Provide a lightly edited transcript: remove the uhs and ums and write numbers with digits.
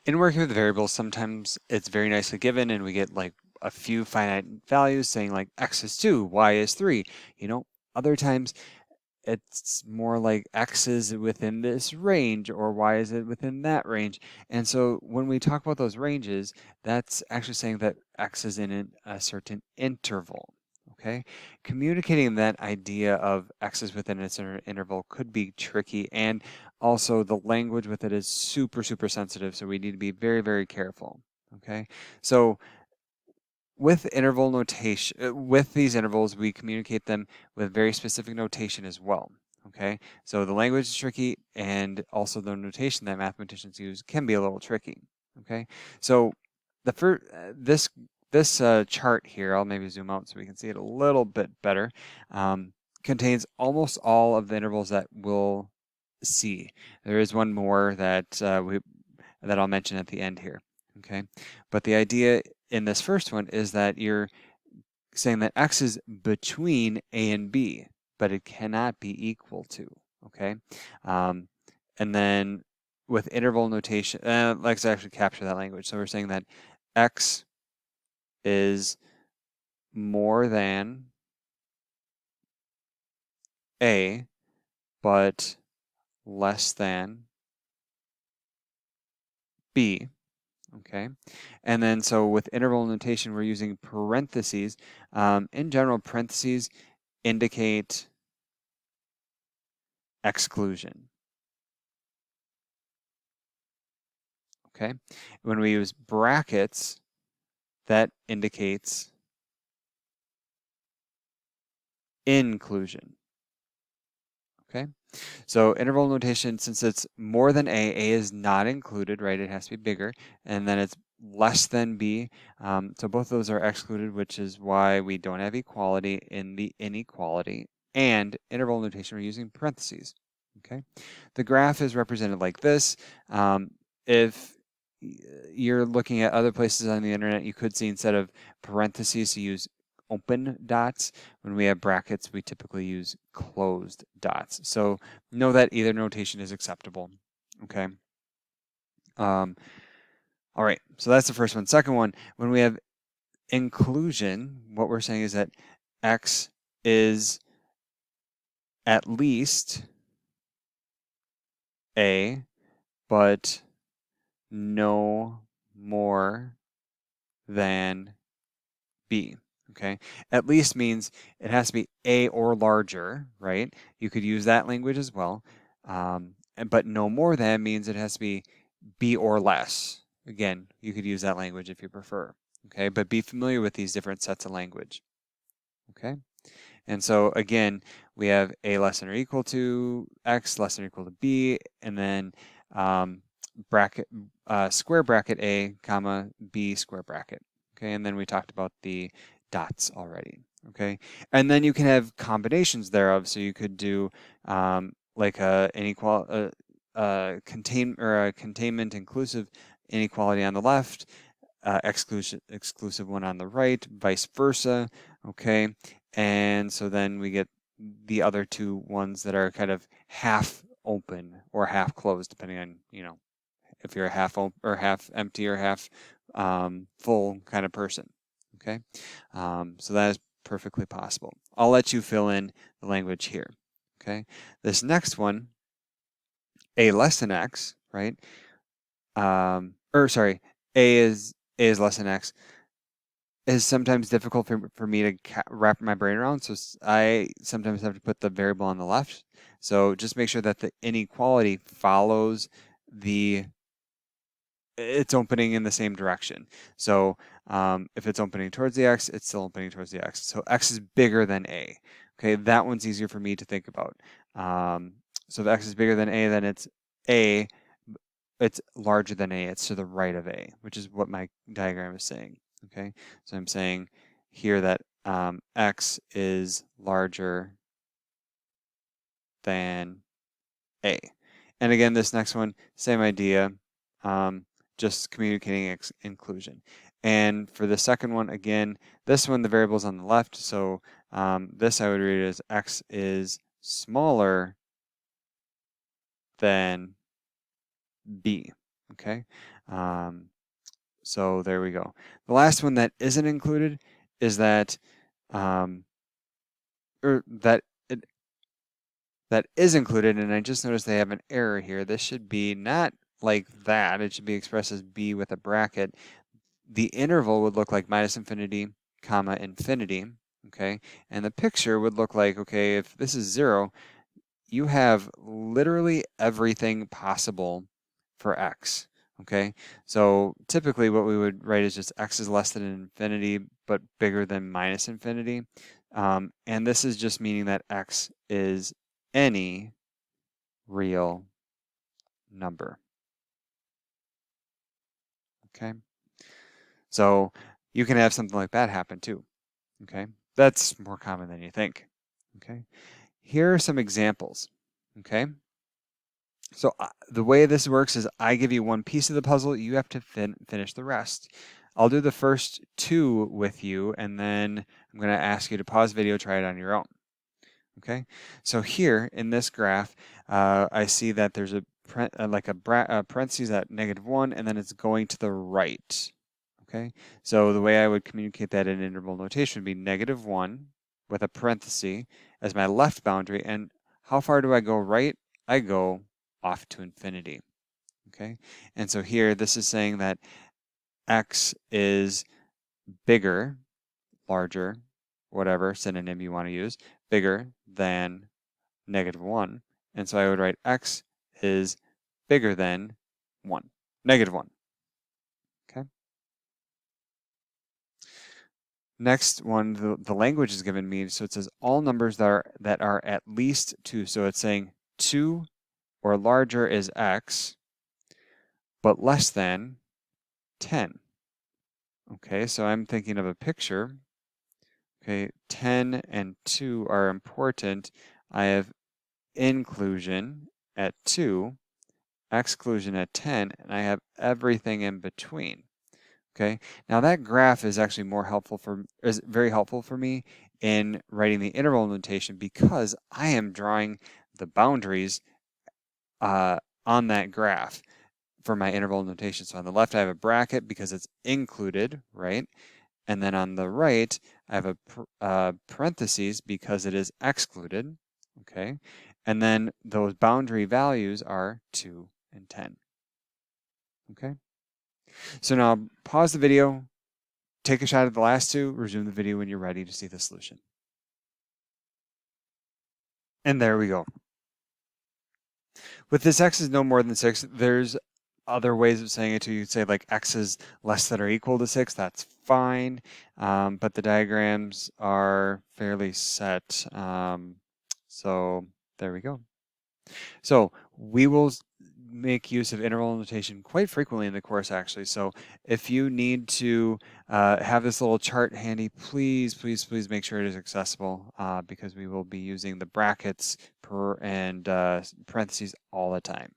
In working with variables, sometimes it's very nicely given and we get like a few finite values saying like x is 2, y is 3. You know, other times it's more like x is within this range or y is it within that range. And so when we talk about those ranges, that's actually saying that x is in a certain interval. Okay, communicating that idea of x is within a certain interval could be tricky, and also the language with it is super, super sensitive, so we need to be very, very careful. Okay, so with interval notation, with these intervals, we communicate them with very specific notation as well. Okay, so the language is tricky, and also the notation that mathematicians use can be a little tricky. Okay, so the first this chart here, I'll maybe zoom out so we can see it a little bit better, contains almost all of the intervals that we'll see. There is one more that that I'll mention at the end here. Okay, but the idea in this first one is that you're saying that x is between a and b, but it cannot be equal to. Okay, and then with interval notation, let's actually capture that language. So we're saying that x is more than a, but less than b. Okay, and then so with interval notation, we're using parentheses. In general, parentheses indicate exclusion. Okay, when we use brackets, that indicates inclusion. Okay, so interval notation, since it's more than A is not included, right? It has to be bigger, and then it's less than B. So both of those are excluded, which is why we don't have equality in the inequality. And interval notation, we're using parentheses. Okay, the graph is represented like this. If you're looking at other places on the internet, you could see instead of parentheses, you use open dots. When we have brackets, we typically use closed dots. So know that either notation is acceptable. Okay. All right, so that's the first one. Second one, when we have inclusion, what we're saying is that x is at least a, but no more than b. Okay, at least means it has to be a or larger, right? You could use that language as well. But no more than means it has to be b or less. Again, you could use that language if you prefer. Okay, but be familiar with these different sets of language. Okay, and so again, we have a less than or equal to x less than or equal to b, and then bracket square bracket a comma b square bracket. Okay, and then we talked about the dots already. Okay, and then you can have combinations thereof. So you could do like a containment inclusive inequality on the left, exclusive one on the right, vice versa. Okay, and so then we get the other two ones that are kind of half open or half closed, depending on, if you're a half or half empty or half full kind of person. Okay, so that is perfectly possible. I'll let you fill in the language here. Okay, this next one, a less than x, right? Or sorry, a is less than x is sometimes difficult for me to wrap my brain around. So I sometimes have to put the variable on the left. So just make sure that the inequality follows it's opening in the same direction. So if it's opening towards the x, it's still opening towards the x. So x is bigger than a. Okay, that one's easier for me to think about. So if x is bigger than a, then it's a. It's larger than a. It's to the right of a, which is what my diagram is saying. Okay, so I'm saying here that x is larger than a. And again, this next one, same idea. Just communicating inclusion. And for the second one, again, this one, the variable's on the left. So this I would read as x is smaller than b. Okay. So there we go. The last one that isn't included is that, or that it, that is included, and I just noticed they have an error here. This should be not like that. It should be expressed as b with a bracket. The interval would look like minus infinity, comma, infinity, okay? And the picture would look like, okay, if this is 0, you have literally everything possible for x, okay? So typically what we would write is just x is less than infinity, but bigger than minus infinity. And this is just meaning that x is any real number, okay? So you can have something like that happen too, okay? That's more common than you think, okay? Here are some examples, okay? So the way this works is I give you one piece of the puzzle, you have to finish the rest. I'll do the first 2 with you, and then I'm going to ask you to pause the video, try it on your own. Okay, so here in this graph, I see that there's a parentheses at -1, and then it's going to the right. Okay, so the way I would communicate that in interval notation would be -1 with a parenthesis as my left boundary. And how far do I go right? I go off to infinity. Okay, and so here this is saying that x is bigger, larger, whatever synonym you want to use, bigger than -1. And so I would write x is bigger than 1, -1. Okay. Next one, the language is given me, so it says all numbers that are at least 2. So it's saying 2 or larger is x, but less than 10. Okay, so I'm thinking of a picture. Okay, 10 and 2 are important. I have inclusion at 2, exclusion at 10, and I have everything in between. Okay, now that graph is actually is very helpful for me in writing the interval notation because I am drawing the boundaries on that graph for my interval notation. So on the left, I have a bracket because it's included, right? And then on the right, I have a parentheses because it is excluded, okay? And then those boundary values are 2 and 10, okay? So now pause the video, take a shot at the last 2, resume the video when you're ready to see the solution. And there we go. With this x is no more than 6, there's other ways of saying it too. You'd say like x is less than or equal to 6, that's fine. But the diagrams are fairly set. So there we go. So we will make use of interval notation quite frequently in the course actually. So if you need to have this little chart handy, please make sure it is accessible because we will be using the brackets and parentheses all the time.